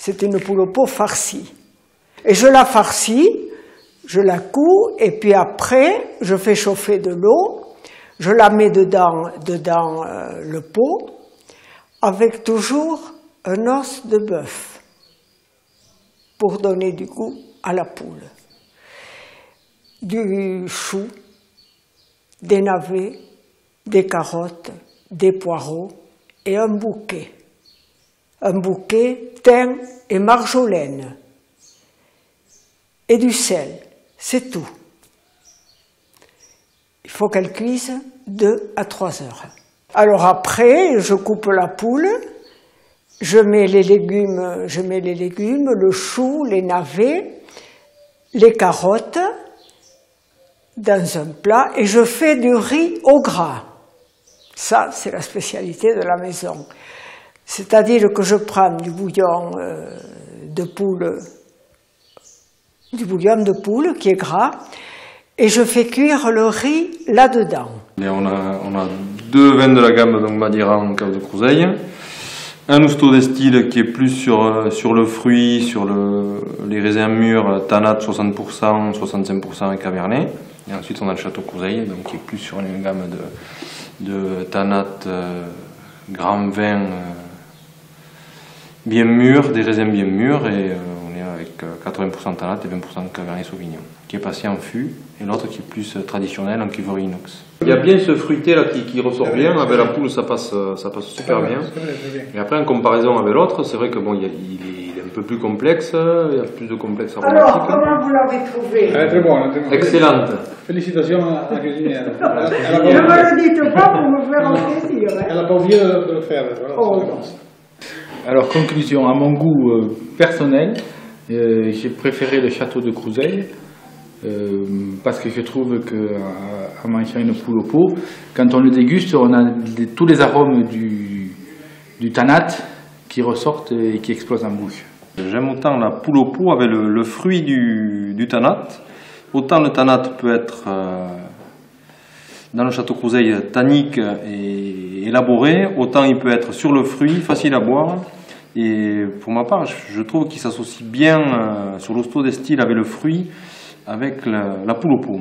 C'est une poule au pot farcie. Et je la farcis, je la couds, et puis après, je fais chauffer de l'eau, je la mets dedans le pot, avec toujours un os de bœuf, pour donner du goût à la poule. Du chou, des navets, des carottes, des poireaux et un bouquet. Un bouquet, thym et marjolaine. Et du sel, c'est tout. Il faut qu'elle cuise 2 à 3 heures. Alors après, je coupe la poule, je mets les légumes, le chou, les navets, les carottes dans un plat et je fais du riz au gras. Ça, c'est la spécialité de la maison. C'est-à-dire que je prends du bouillon de poule qui est gras et je fais cuire le riz là-dedans. On a 2 vins de la gamme donc Madeira en cave de Crouseille, un Hosto d'Estill qui est plus sur le fruit, sur les raisins mûrs, Tanat 60%, 65% et Cabernet. Et ensuite on a le Château Crouseille donc qui est plus sur une gamme de Tanat, grand vin bien mûr, des raisins bien mûrs et on est avec 80% Tanat et 20% Cabernet Sauvignon qui est passé en fût et l'autre qui est plus traditionnel en cuverie inox. Il y a bien ce fruité là qui ressort bien, avec la poule ça passe super bien. Et après en comparaison avec l'autre, c'est vrai que bon, il est un peu plus complexe, il y a plus de complexe aromatique. Alors, comment vous l'avez trouvé? Elle est très bonne, très bonne. Excellente. Félicitations à la cuisinière. Ne me le dites pas pour me faire un plaisir. Hein. Elle n'a pas oublié de le faire. Voilà, alors, conclusion, à mon goût personnel, j'ai préféré le château de Crouseille. Parce que je trouve qu'en mangeant une poule au pot, quand on le déguste, on a tous les arômes du tanat qui ressortent et qui explosent en bouche. J'aime autant la poule au pot avec le fruit du tanat. Autant le tanat peut être, dans le château Crouseille, tannique et élaboré, autant il peut être sur le fruit, facile à boire. Et pour ma part, je trouve qu'il s'associe bien sur l'Hosto d'Estill avec le fruit, avec la poule au pot.